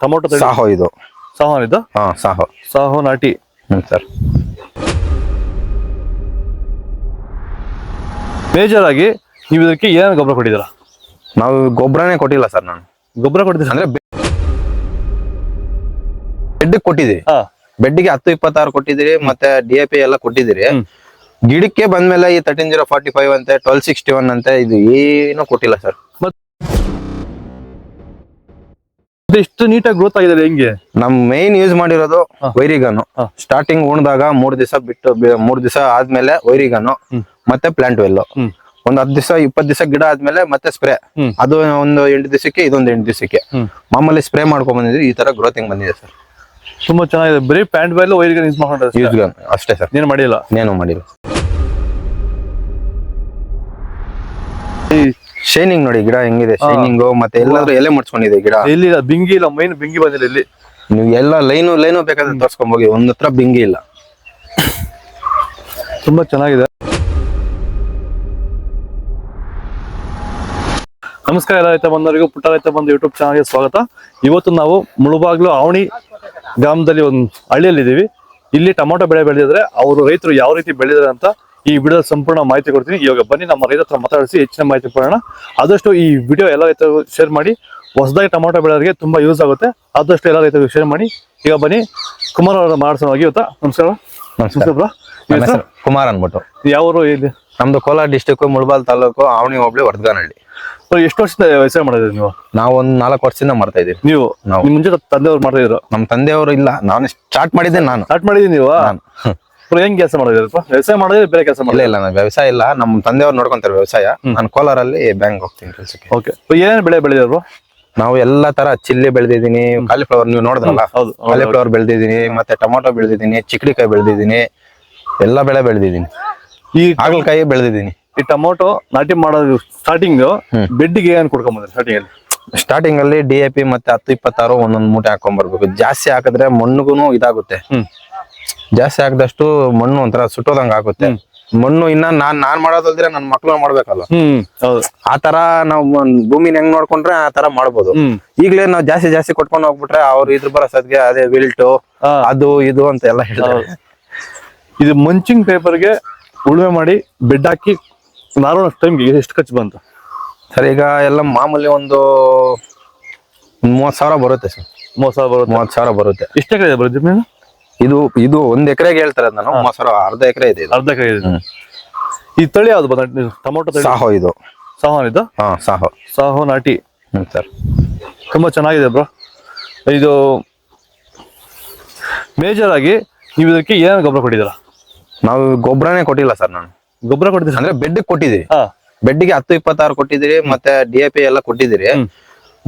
Tomato Saaho ಇದು ಸಾಹೋ ಇದು ಸಾಹೋ ಸಾಹೋ ನಾಟಿ ಸರ್. ಮೇಜರ್ ಆಗಿ ನೀವು ಇದಕ್ಕೆ ಏನೇನು ಗೊಬ್ಬರ ಕೊಟ್ಟಿದ್ದೀರಾ? ನಾವು ಗೊಬ್ಬರನೇ ಕೊಟ್ಟಿಲ್ಲ ಸರ್. ನಾನು ಗೊಬ್ಬರ ಕೊಟ್ಟಿದ್ದೀರಾ ಅಂದ್ರೆ ಬೆಡ್ ಕೊಟ್ಟಿದ್ದೀರಿ. ಬೆಡ್ಗೆ 10-26 ಕೊಟ್ಟಿದ್ದೀರಿ, ಮತ್ತೆ DAP ಎಲ್ಲ ಕೊಟ್ಟಿದ್ದೀರಿ. ಗಿಡಕ್ಕೆ ಬಂದ್ಮೇಲೆ ಈ 13-045 ಅಂತೆ 1261 ಅಂತೆ ಇದು ಏನು ಕೊಟ್ಟಿಲ್ಲ ಸರ್. ಇಷ್ಟು ನೀಟಾಗಿ ಗ್ರೋತ್ ಆಗಿದೆ ಹೆಂಗೆ? ನಮ್ ಮೇನ್ ಯೂಸ್ ಮಾಡಿರೋದು ವೈರಿಗನ್ನು. ಸ್ಟಾರ್ಟಿಂಗ್ ಉಣ್ದಾಗ 3 ದಿವಸ ಬಿಟ್ಟು 3 ದಿವಸ ಆದ್ಮೇಲೆ ವೈರಿಗನ್ನು ಮತ್ತೆ ಪ್ಲಾಂಟ್ ವೆಲ್. ಒಂದ್ 10 ದಿವಸ 20 ದಿವಸ ಗಿಡ ಆದ್ಮೇಲೆ ಮತ್ತೆ ಸ್ಪ್ರೇ. ಅದು ಒಂದು 8 ದಿವಸಕ್ಕೆ ಇದೊಂದು 8 ದಿವಸಕ್ಕೆ ಮಾಮೂಲಿ ಸ್ಪ್ರೇ ಮಾಡ್ಕೊಂಡ್ ಬಂದಿದ್ವಿ. ಈ ತರ ಗ್ರೋತಿಂಗ್ ಬಂದಿದೆ ಸರ್. ತುಂಬಾ ಚೆನ್ನಾಗಿದೆ. ಬರೀ ಪ್ಲಾಂಟ್ ವೆಲ್ ವೈರಿಗನ್ ಯೂಸ್ ಮಾಡ್ಕೊಂಡ್ರೆ ಯೂಸ್ ಗನ್ ಅಷ್ಟೇ ಸರ್. ಏನು ಮಾಡಿಲ್ಲ? ಏನು ಮಾಡಿಲ್ಲ. ಶೈನಿಂಗ್ ನೋಡಿ ಗಿಡ ಹೆಂಗಿದೆ. ಶೈನಿಂಗ್ ಮತ್ತೆ ಎಲ್ಲಾದ್ರೂ ಎಲೆ ಮುಡ್ಸ್ಕೊಂಡಿದೆ ಗಿಡ. ಇಲ್ಲಿ ಬಿಂಗಿ ಇಲ್ಲ, ಮೈನ್ ಬಿಂಗಿ ಬಂದಿಲ್ಲ ಇಲ್ಲಿ. ನೀವು ಎಲ್ಲ ಲೈನು ಬೇಕಾದ್ರೆ ತೋರ್ಸ್ಕೊಂಡ್ ಹೋಗಿ, ಒಂದ್ ಹತ್ರ ಬಿಂಗಿ ಇಲ್ಲ. ತುಂಬಾ ಚೆನ್ನಾಗಿದೆ. ನಮಸ್ಕಾರ ಎಲ್ಲ ರೈತ ಬಂದವರಿಗೂ ಪುಟ್ಟ ರೈತ ಬಂದು ಯೂಟ್ಯೂಬ್ ಚಾನಲ್ಗೆ ಸ್ವಾಗತ. ಇವತ್ತು ನಾವು ಮುಳುಬಾಗ್ಲು ಆವಣಿ ಗ್ರಾಮದಲ್ಲಿ ಒಂದು ಹಳ್ಳಿಯಲ್ಲಿ ಇದೀವಿ. ಇಲ್ಲಿ ಟೊಮೊಟೊ ಬೆಳೆ ಬೆಳೆದಿದ್ರೆ ಅವರು ರೈತರು ಯಾವ ರೀತಿ ಬೆಳೆದಿದ್ದಾರೆ ಅಂತ ಈ ವಿಡಿಯೋದ ಸಂಪೂರ್ಣ ಮಾಹಿತಿ ಕೊಡ್ತೀನಿ. ಇವಾಗ ಬನ್ನಿ ನಮ್ಮ ರೈತರ ಹತ್ರ ಮಾತಾಡಿಸಿ ಹೆಚ್ಚಿನ ಮಾಹಿತಿ ಕೊಡೋಣ. ಆದಷ್ಟು ಈ ವಿಡಿಯೋ ಎಲ್ಲ ರೈತರು ಶೇರ್ ಮಾಡಿ. ಹೊಸದಾಗಿ ಟೊಮೊಟೊ ಬೆಳೆಯೋರಿಗೆ ತುಂಬಾ ಯೂಸ್ ಆಗುತ್ತೆ. ಆದಷ್ಟು ಎಲ್ಲ ರೈತರಿಗೆ ಶೇರ್ ಮಾಡಿ. ಈಗ ಬನ್ನಿ ಕುಮಾರ್ ಅವರ ಮಾತಾಡ್ಸೋಣ. ಇವತ್ತ ನಮಸ್ಕಾರ. ಕುಮಾರ್ ಅನ್ಬಿಟ್ಟು. ಯಾವ ಇಲ್ಲಿ? ನಮ್ದು ಕೋಲಾರ ಡಿಸ್ಟಿಕ್ ಮುಳಬಾಲ್ ತಾಲೂಕು ಆವಣಿ ಹೋಬಳಿ ವರ್ಧಗಾನಹಳ್ಳಿ. ಎಷ್ಟು ವರ್ಷದಿಂದ ವ್ಯವಸಾಯ ಮಾಡಿದ್ರಿ ನೀವು? ನಾವು ಒಂದ್ 4 ವರ್ಷದಿಂದ ಮಾಡ್ತಾ ಇದೀವಿ. ನೀವು ಮುಂಚೆ ತಂದೆಯವ್ರು ಮಾಡ್ತಾ ಇದ್ರು? ನಮ್ ತಂದೆಯವರು ಇಲ್ಲ, ನಾನು ಸ್ಟಾರ್ಟ್ ಮಾಡಿದ್ದೆ. ನಾನು ಸ್ಟಾರ್ಟ್ ಮಾಡಿದೀನಿ. ನೀವು ಹೆಂಗ್ ಕೆಲಸ ಮಾಡಿದ್ರಪ್ಪ? ವ್ಯವಸಾಯ ಮಾಡಿದ್ರೆ ಬೇರೆ ಕೆಲಸ ಮಾಡಿಲ್ಲ? ಇಲ್ಲ, ನಾನು ವ್ಯವಸಾಯ ಇಲ್ಲ. ನಮ್ ತಂದೆಯವ್ರು ನೋಡ್ಕೊಂತಾರೆ ವ್ಯವಸಾಯ. ನಾನು ಕೋಲಾರಲ್ಲಿ ಬ್ಯಾಂಕ್ ಹೋಗ್ತೀನಿ ಕೆಲ್ಸಕ್ಕೆ. ಓಕೆ. ಏನೇನು ಬೆಳೆ ಬೆಳೆದಿದ್ರು? ನಾವು ಎಲ್ಲಾ ತರ ಚಿಲ್ಲಿ ಬೆಳೆದಿದ್ದೀನಿ, ಕಾಲಿಫ್ಲವರ್ ನೀವು ನೋಡಿದ್ರಲ್ಲ, ಕಾಲಿಫ್ಲವರ್ ಬೆಳೆದಿದ್ದೀನಿ, ಮತ್ತೆ ಟೊಮೊಟೊ ಬೆಳೆದಿದ್ದೀನಿ, ಚಿಕ್ಕಡಿಕಾಯಿ ಬೆಳೆದಿದ್ದೀನಿ, ಎಲ್ಲಾ ಬೆಳೆ ಬೆಳೆದಿದ್ದೀನಿ. ಈ ಹಾಗಲಕಾಯಿ ಬೆಳೆದಿದ್ದೀನಿ. ಈ ಟೊಮೊಟೊ ನಾಟಿ ಮಾಡೋದು ಸ್ಟಾರ್ಟಿಂಗ್ ಬೆಡ್ಗೆ ಏನ್ ಕೊಡ್ಕೊಂಬಂದ್ರೆ? ಸ್ಟಾರ್ಟಿಂಗ್ ಅಲ್ಲಿ DAP ಮತ್ತೆ 10-26 ಒಂದೊಂದ್ ಮೂಟೆ ಹಾಕೊಂಡ್ ಬರ್ಬೇಕು. ಜಾಸ್ತಿ ಹಾಕಿದ್ರೆ ಮಣ್ಣುಗೂ ಇದಾಗುತ್ತೆ. ಜಾಸ್ತಿ ಹಾಕಿದಷ್ಟು ಮಣ್ಣು ಒಂಥರ ಸುಟ್ಟೋದಂಗ ಆಗುತ್ತೆ. ಮಣ್ಣು ಇನ್ನ ನಾನ್ ಮಾಡೋದಲ್ದ್ರೆ ನನ್ ಮಕ್ಳು ಮಾಡ್ಬೇಕಲ್ಲ. ಆತರ ನಾವು ಭೂಮಿನ ಹೆಂಗ್ ನೋಡ್ಕೊಂಡ್ರೆ ಆ ತರ ಮಾಡ್ಬೋದು. ಈಗ್ಲೇ ನಾವು ಜಾಸ್ತಿ ಕೊಟ್ಕೊಂಡು ಹೋಗ್ಬಿಟ್ರೆ ಅವ್ರು ಇದ್ರ ಬರೋಸದ್ಗೆ ಅದೇ ವಿಲ್ಟು ಅದು ಇದು ಅಂತ ಎಲ್ಲ ಹೇಳ್ತಾರೆ. ಇದು ಮಂಚಿಂಗ್ ಪೇಪರ್ಗೆ ಉಳುಮೆ ಮಾಡಿ ಬೆಡ್ ಹಾಕಿ ನಾರ್ಮಲ್ ಟೈಮ್ಗೆ ಎಷ್ಟು ಖರ್ಚು ಬಂತು ಸರ್? ಈಗ ಎಲ್ಲ ಮಾಮೂಲಿ ಒಂದು 30,000 ಬರುತ್ತೆ ಸರ್. 30,000 ಬರುತ್ತೆ. ಎಷ್ಟು ಎಕರೆ ಬರುತ್ತೆ ಜಮೀನು? ಇದು 1 ಎಕರೆಗೆ ಹೇಳ್ತಾರೆ. ನಾನು 30,000 ಅರ್ಧ ಎಕರೆ ಇದೆ. ಅರ್ಧ ಎಕರೆ ಇದೆ. ಈ ತಳಿ ಯಾವ್ದು ಬಂದ ಟೊಮೊಟೊ? ಸಾಹೋ ಇದು. ಸಾಹೋ ಇದು? ಸಾಹೋ ನಾಟಿ ಸರ್. ತುಂಬಾ ಚೆನ್ನಾಗಿದೆ ಬ್ರೋ. ಇದು ಮೇಜರ್ ಆಗಿ ನೀವು ಇದಕ್ಕೆ ಏನೇನು ಗೊಬ್ಬರ ಕೊಟ್ಟಿದ್ದೀರಾ? ನಾವು ಗೊಬ್ಬರನೇ ಕೊಟ್ಟಿಲ್ಲ ಸರ್. ನಾನು ಗೊಬ್ಬರ ಕೊಟ್ಟಿದ್ದೀರಿ ಅಂದ್ರೆ ಬೆಡ್ ಕೊಟ್ಟಿದ್ದೀರಿ. ಬೆಡ್ಗೆ 10-26 ಕೊಟ್ಟಿದ್ದೀರಿ, ಮತ್ತೆ DAP ಎಲ್ಲ ಕೊಟ್ಟಿದ್ದೀರಿ.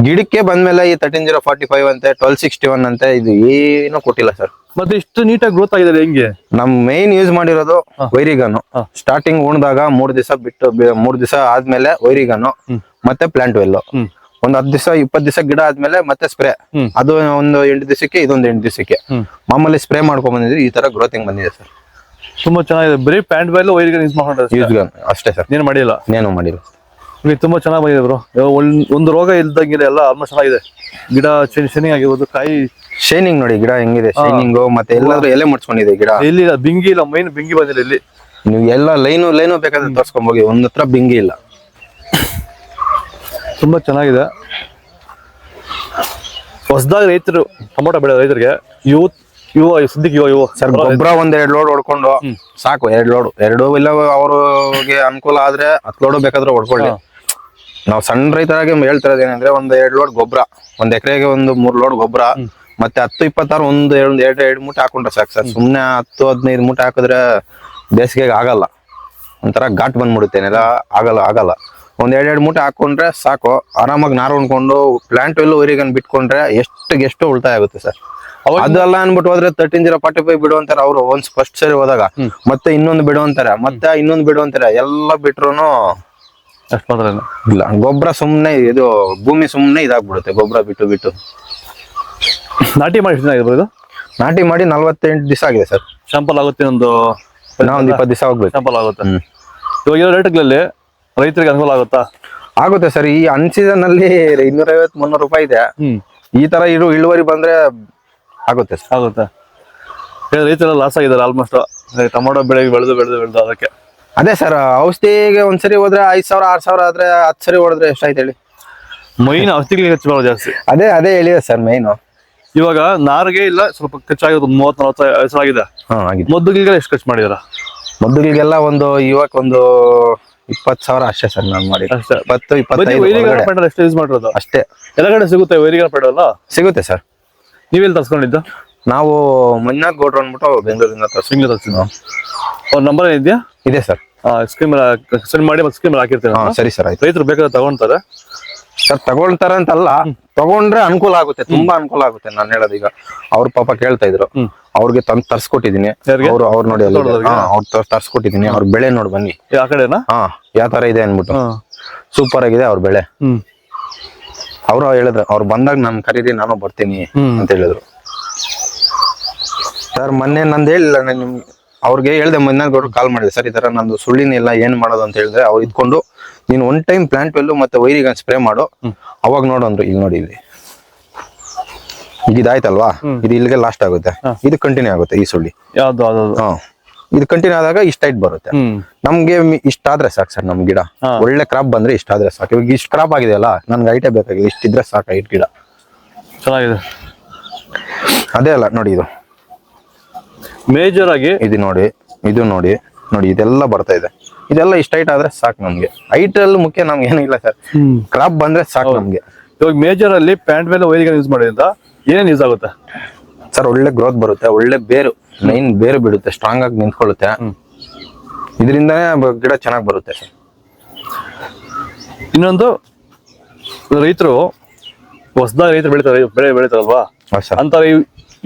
ಗಿಡಕ್ಕೆ ಬಂದ್ಮೇಲೆ ಈ 13-045 ಅಂತೆ 1261 ಅಂತೆ ಇದು ಏನು ಕೊಟ್ಟಿಲ್ಲ ಸರ್. ಮತ್ತೆ ಇಷ್ಟು ನೀಟಾಗಿ ಗ್ರೋತ್ ಆಗಿದೆ ಹೆಂಗೆ? ನಮ್ ಮೇನ್ ಯೂಸ್ ಮಾಡಿರೋದು ವೈರಿಗನ್ನು. ಸ್ಟಾರ್ಟಿಂಗ್ ಉಣ್ದಾಗ 3 ದಿವಸ ಬಿಟ್ಟು 3 ದಿವಸ ಆದ್ಮೇಲೆ ವೈರಿಗನ್ನು ಮತ್ತೆ ಪ್ಲಾಂಟ್ ವೆಲ್. ಒಂದ್ 10 ದಿವಸ 20 ದಿವಸ ಗಿಡ ಆದ್ಮೇಲೆ ಮತ್ತೆ ಸ್ಪ್ರೇ. ಅದು ಒಂದು 8 ದಿವಸಕ್ಕೆ ಇದೊಂದು 8 ದಿವಸಕ್ಕೆ ಮಾಮೂಲಿ ಸ್ಪ್ರೇ ಮಾಡ್ಕೊಂಡ್ ಬಂದಿದ್ವಿ. ಈ ತರ ಗ್ರೋತಿಂಗ್ ಬಂದಿದೆ ಸರ್. ತುಂಬಾ ಚೆನ್ನಾಗಿದೆ. ಬರೀ ಪ್ಲಾಂಟ್ ವೆಲ್ ವೈರಿಗನ್ ಯೂಸ್ ಮಾಡ್ಕೊಂಡ್ರೆ ಯೂಸ್ ಗನ್ ಅಷ್ಟೇ ಸರ್. ಏನು ಮಾಡಿಲ್ಲ? ಏನು ಮಾಡಿಲ್ಲ. ತುಂಬಾ ಚೆನ್ನಾಗಿ ಬಂದಿದೆ ಬ್ರೋ. ಒಂದು ರೋಗ ಇಲ್ದಂಗಿದೆ ಎಲ್ಲ ಆಲ್ಮೋಸ್ಟ್ ಚೆನ್ನಾಗಿದೆ. ಗಿಡ ಶೈನಿಂಗ್ ಆಗಿರ್ಬೋದು, ಕಾಯಿ ಶೈನಿಂಗ್ ನೋಡಿ ಗಿಡ ಹೆಂಗಿದೆ. ಶೈನಿಂಗ್ ಮತ್ತೆ ಎಲ್ಲಾದ್ರೂ ಎಲೆ ಮುಡ್ಸ್ಕೊಂಡಿದೆ ಗಿಡ. ಇಲ್ಲಿ ಬಿಂಗಿ ಇಲ್ಲ, ಮೈನ್ ಬಿಂಗಿ ಬಂದಿಲ್ಲ ಇಲ್ಲಿ. ನೀವು ಎಲ್ಲ ಲೈನು ಬೇಕಾದ್ರೆ ತೋರ್ಸ್ಕೊಂಡ್ ಹೋಗಿ, ಒಂದ್ ಹತ್ರ ಬಿಂಗಿ ಇಲ್ಲ. ತುಂಬಾ ಚೆನ್ನಾಗಿದೆ. ಹೊಸದಾಗಿ ರೈತರು ಟೊಮೊಟೊ ಬೆಳೆ ರೈತರಿಗೆ ಸದ್ಯಕ್ಕೆ ಸರ್ ಗೊಬ್ಬರ 1-2 ಲೋಡ್ ಹೊಡ್ಕೊಂಡು ಸಾಕು. 2 ಲೋಡ್ 2 ಇಲ್ಲ ಅವ್ರಿಗೆ ಅನುಕೂಲ ಆದ್ರೆ 10 ಲೋಡ್ ಬೇಕಾದ್ರೆ ಹೊಡ್ಕೊಳ್ಳಿ. ನಾವು ಸಣ್ಣ ರೈತರಾಗಿ ಹೇಳ್ತಿರೋದು ಏನಂದ್ರೆ 1-2 ಲೋಡ್ ಗೊಬ್ಬರ, 1 ಎಕರೆಗೆ 3 ಲೋಡ್ ಗೊಬ್ಬರ, ಮತ್ತೆ 10-26 2 ಮೂಟೆ ಹಾಕೊಂಡ್ರೆ ಸಾಕು ಸರ್. ಸುಮ್ನೆ 10-15 ಮೂಟೆ ಹಾಕಿದ್ರೆ ಬೇಸಿಗೆಗೆ ಆಗಲ್ಲ. ಒಂಥರ ಘಾಟ್ ಬಂದ್ಬಿಡುತ್ತೆ ನೆಲ. ಆಗಲ್ಲ. 1-2 ಮೂಟೆ ಹಾಕೊಂಡ್ರೆ ಸಾಕು. ಆರಾಮಾಗಿ ನಾರು ಉಣ್ಕೊಂಡು ಪ್ಲಾಂಟ್ ವೆಲ್ ವೈರಿಗನ್ ಬಿಟ್ಕೊಂಡ್ರೆ ಎಷ್ಟು ಉಳಿತಾಯ ಆಗುತ್ತೆ ಸರ್. ಅದೆಲ್ಲ ಅನ್ಬಿಟ್ಟು ಹೋದ್ರೆ 13-045 ಬಿಡು ಅಂತಾರೆ ಅವ್ರು. ಒಂದ್ ಫಸ್ಟ್ ಸರಿ ಹೋದಾಗ ಮತ್ತೆ ಇನ್ನೊಂದು ಬಿಡು ಅಂತಾರೆ, ಮತ್ತೆ ಇನ್ನೊಂದು ಬಿಡು ಅಂತಾರೆ. ಎಲ್ಲ ಬಿಟ್ರುನು ಇಲ್ಲ. ಗೊಬ್ಬರ ಸುಮ್ನೆ ಇದು ಭೂಮಿ ಸುಮ್ನೆ ಇದಾಗ್ಬಿಡುತ್ತೆ ಗೊಬ್ಬರ ಬಿಟ್ಟು. ನಾಟಿ ಮಾಡಿ ನಾಟಿ ಮಾಡಿ 48 ದಿವಸ ಆಗಿದೆ ಸರ್. ಶಾಂಪಲ್ ಆಗುತ್ತೆ. ಒಂದು 20 ದಿವಸ ಹೋಗ್ಬೇಕು. ಶಾಂಪಲ್ ಆಗುತ್ತೆ. ಇವಾಗ ರೇಟ್ಗಳಲ್ಲಿ ರೈತರಿಗೆ ಅನುಕೂಲ ಆಗುತ್ತಾ? ಆಗುತ್ತೆ ಸರ್. ಈ ಅನ್ ಸೀಸನ್ ಅಲ್ಲಿ 250-300 ರೂಪಾಯಿ ಇದೆ. ಈ ತರ ಇಳುವರಿ ಬಂದ್ರೆ ಆಗುತ್ತೆ ಸರ್. ಆಗುತ್ತೆ. ರೈತರೆಲ್ಲ ಲಾಸ್ ಆಗಿದ್ದಾರೆ ಆಲ್ಮೋಸ್ಟ್ ಟೊಮೊಟೊ ಬೆಳೆಗೆ ಬೆಳೆದು ಅದಕ್ಕೆ. ಅದೇ ಸರ್, ಔಷಧಿಗೆ ಒಂದ್ಸರಿ ಹೋದ್ರೆ 5,000 6,000 ಆದ್ರೆ 10 ಸರಿ ಹೊಡೆದ್ರೆ ಎಷ್ಟಾಯ್ತು ಹೇಳಿ. ಮೈನ್ ಔಷಧಿಗಳಿಗೆ ಖರ್ಚು ಮಾಡೋದು ಜಾಸ್ತಿ. ಅದೇ ಹೇಳಿದೆ ಸರ್ ಮೈನು. ಇವಾಗ ನಾರಿಗೆ ಇಲ್ಲ ಸ್ವಲ್ಪ ಖರ್ಚಾಗಿರೋದು 30-40 ಸಾವಿರ ಆಗಿದೆ. ಆಗಿದೆ. ಮದ್ದುಗಳಿಗೆ ಎಷ್ಟು ಖರ್ಚು ಮಾಡಿದಾರ? ಮದ್ದುಗಳಿಗೆಲ್ಲ ಇವಾಗ ಒಂದು 20,000 ಅಷ್ಟೇ ಸರ್ ನಾನು ಮಾಡಿ. ಅಷ್ಟೇ. 20-25 ಪೆಟ್ರೋಲ್ ಎಷ್ಟು ಯೂಸ್ ಮಾಡಿರೋದು? ಅಷ್ಟೇ. ಎಲ್ಲ ಕಡೆ ಸಿಗುತ್ತೆ ವೈರಿಗಳ ಪೆಟ್ರೋಲ್? ಸಿಗುತ್ತೆ ಸರ್. ನೀವೆಲ್ಲಿ ತರ್ಸ್ಕೊಂಡಿದ್ದು? ನಾವು ಮಂಜುನಾಥ್ ಗೌಡ್ರು ಅಂದ್ಬಿಟ್ಟು ಬೆಂಗಳೂರಿಂದ ತರ್ಸಿದ್ದು. ಅವ್ರ ನಂಬರ್ ಇದೆಯಾ? ಇದೆ ಸರ್. ಸ್ಕ್ರೀನ್ ಸೆಂಡ್ ಮಾಡಿ ಮತ್ತೆ ಸ್ಕ್ರೀನ್ ಹಾಕಿರ್ತೀನಿ. ಸರಿ ಸರ್, ಆಯ್ತು. ರೈತರು ಬೇಕಾದ್ರೆ ತಗೊಂತಾರೆ ಸರ್. ತಗೊಳ್ತಾರೆ ಅಂತಲ್ಲ, ತಗೊಂಡ್ರೆ ಅನುಕೂಲ ಆಗುತ್ತೆ, ತುಂಬಾ ಅನುಕೂಲ ಆಗುತ್ತೆ. ನಾನು ಹೇಳೋದು ಈಗ ಅವ್ರ ಪಾಪ ಕೇಳ್ತಾ ಇದ್ರು, ಅವ್ರಿಗೆ ತಂದು ತರ್ಸ್ಕೊಟ್ಟಿದೀನಿ. ಅವ್ರು ನೋಡಿ ಅವ್ರು ತರ್ಸ್ಕೊಟ್ಟಿದೀನಿ. ಅವ್ರ ಬೆಳೆ ನೋಡಿ ಬನ್ನಿ. ಆ ಕಡೆನಾ? ಯಾವ ತರ ಇದೆ ಅನ್ಬಿಟ್ಟು ಸೂಪರ್ ಆಗಿದೆ ಅವ್ರ ಬೆಳೆ. ಅವ್ರು ಹೇಳಿದ್ರು, ಅವ್ರು ಬಂದಾಗ ನಾನು ಕರೀರಿ, ನಾನು ಬರ್ತೀನಿ ಅಂತ ಹೇಳಿದ್ರು ಸರ್. ಮೊನ್ನೆ ನಂದು ಹೇಳಿಲ್ಲ ನಿಮ್ಗೆ, ಅವ್ರಿಗೆ ಹೇಳ್ದೆ, ಮಂಜುನಾಥ್ ಗೌಡ್ರು ಕಾಲ್ ಮಾಡಿದೆ ಸರ್, ಈ ತರ ನಂದು ಸುಳ್ಳಿನಿಲ್ಲ, ಏನ್ ಮಾಡೋದು ಅಂತ ಹೇಳಿದ್ರೆ, ಅವ್ರು ಇದ್ಕೊಂಡು ನೀನ್ 1 ಟೈಮ್ ಪ್ಲಾಂಟ್ ವೆಲ್ಲು ಮತ್ತೆ ವೈರಿಗ ಸ್ಪ್ರೇ ಮಾಡು, ಅವಾಗ ನೋಡು ಅಂದ್ರು. ಇಲ್ಲಿ ನೋಡಿ, ಇಲ್ಲಿ ಈಗ ಇದಾಯ್ತಲ್ವಾ, ಇದು ಇಲ್ಲಿಗೆ ಲಾಸ್ಟ್ ಆಗುತ್ತೆ, ಇದು ಕಂಟಿನ್ಯೂ ಆಗುತ್ತೆ ಈ ಸುಳ್ಳಿ. ಇದು ಕಂಟಿನ್ಯೂ ಆದಾಗ ಇಷ್ಟ ಹೈಟ್ ಬರುತ್ತೆ. ನಮ್ಗೆ ಇಷ್ಟ ಆದ್ರೆ ಸಾಕು ಸರ್, ನಮ್ ಗಿಡ ಒಳ್ಳೆ ಕ್ರಾಪ್ ಬಂದ್ರೆ ಇಷ್ಟ ಆದ್ರೆ ಸಾಕು. ಇವಾಗ ಇಷ್ಟು ಕ್ರಾಪ್ ಆಗಿದೆ ಅಲ್ಲ, ನನ್ಗೆ ಹೈಟೇ ಬೇಕಾಗಿದೆ, ಇಷ್ಟಿದ್ರೆ ಸಾಕು ಹೈಟ್ ಗಿಡ. ಚೆನ್ನಾಗಿದೆ. ಅದೇ ಅಲ್ಲ ನೋಡಿ, ಇದು ಮೇಜರ್ ಆಗಿ ಇದು ನೋಡಿ, ಇದು ನೋಡಿ, ಇದೆಲ್ಲ ಬರ್ತಾ ಇದೆ. ಇದೆಲ್ಲ ಇಷ್ಟ ಹೈಟ್ ಆದ್ರೆ ಸಾಕು ನಮ್ಗೆ. ಹೈಟ್ ಅಲ್ಲಿ ಮುಖ್ಯ ನಮ್ಗೆ ಏನಿಲ್ಲ ಸರ್, ಕ್ರಾಪ್ ಬಂದ್ರೆ ಸಾಕು ನಮ್ಗೆ. ಇವಾಗ ಮೇಜರ್ ಅಲ್ಲಿ ಪ್ಯಾಂಟ್ ಮೇಲೆ ವೈರಿಗಳ ಯೂಸ್ ಮಾಡೋದ್ರಿಂದ ಏನೇನ್ ಯೂಸ್ ಆಗುತ್ತೆ ಸರ್? ಒಳ್ಳೆ ಗ್ರೋತ್ ಬರುತ್ತೆ, ಒಳ್ಳೆ ಬೇರು, ಮೈನ್ ಬೇರು ಬಿಡುತ್ತೆ, ಸ್ಟ್ರಾಂಗ್ ಆಗಿ ನಿಂತ್ಕೊಳ್ಳುತ್ತೆ. ಇದರಿಂದಾನೇ ಗಿಡ ಚೆನ್ನಾಗಿ ಬರುತ್ತೆ ಸರ್. ಇನ್ನೊಂದು, ರೈತರು ಹೊಸದಾಗಿ ರೈತರು ಬೆಳಿತಾರಲ್ವಾ, ಅಂತ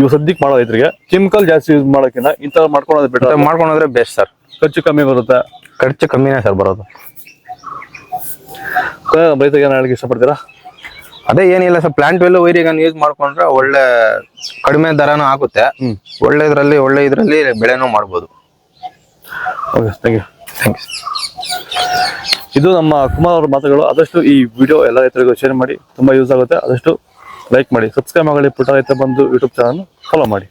ಇವು ಸದ್ಯಕ್ಕೆ ಮಾಡೋ ರೈತರಿಗೆ ಕೆಮಿಕಲ್ ಜಾಸ್ತಿ ಯೂಸ್ ಮಾಡೋಕ್ಕಿಂತ ಇಂಥ ಮಾಡ್ಕೊಳ್ಳೋದು ಬೆಟರ್. ಮಾಡ್ಕೊಂಡ್ರೆ ಬೆಸ್ಟ್ ಸರ್. ಖರ್ಚು ಕಮ್ಮಿ ಬರುತ್ತೆ. ಖರ್ಚು ಕಮ್ಮಿನೇ ಸರ್ ಬರೋದು. ರೈತರಿಗೆ ಏನು ಹೇಳಕ್ಕೆ ಇಷ್ಟಪಡ್ತೀರಾ? ಅದೇ ಏನಿಲ್ಲ ಸರ್, ಪ್ಲಾಂಟ್ ವೆಲ್ಲು ವೈರಿಗನ್ ಯೂಸ್ ಮಾಡ್ಕೊಂಡ್ರೆ ಒಳ್ಳೆ ಕಡಿಮೆ ದರನೂ ಆಗುತ್ತೆ, ಒಳ್ಳೆ ಇದ್ರಲ್ಲಿ ಬೆಳೆನೂ ಮಾಡ್ಬೋದು. Okay, thank you. ಥ್ಯಾಂಕ್ಸ್. ಇದು ನಮ್ಮ ಕುಮಾರ್ ಅವ್ರ ಮಾತುಗಳು. ಆದಷ್ಟು ಈ ವಿಡಿಯೋ ಎಲ್ಲ ರೈತರಿಗೂ ಶೇರ್ ಮಾಡಿ, ತುಂಬಾ ಯೂಸ್ ಆಗುತ್ತೆ. ಆದಷ್ಟು ಲೈಕ್ ಮಾಡಿ, ಸಬ್ಸ್ಕ್ರೈಬ್ ಮಾಡಿ, ಪುಟ್ಟ ರೈತ ಬಂಧು ಯೂಟ್ಯೂಬ್ ಚಾನಲ್ ಫಾಲೋ ಮಾಡಿ.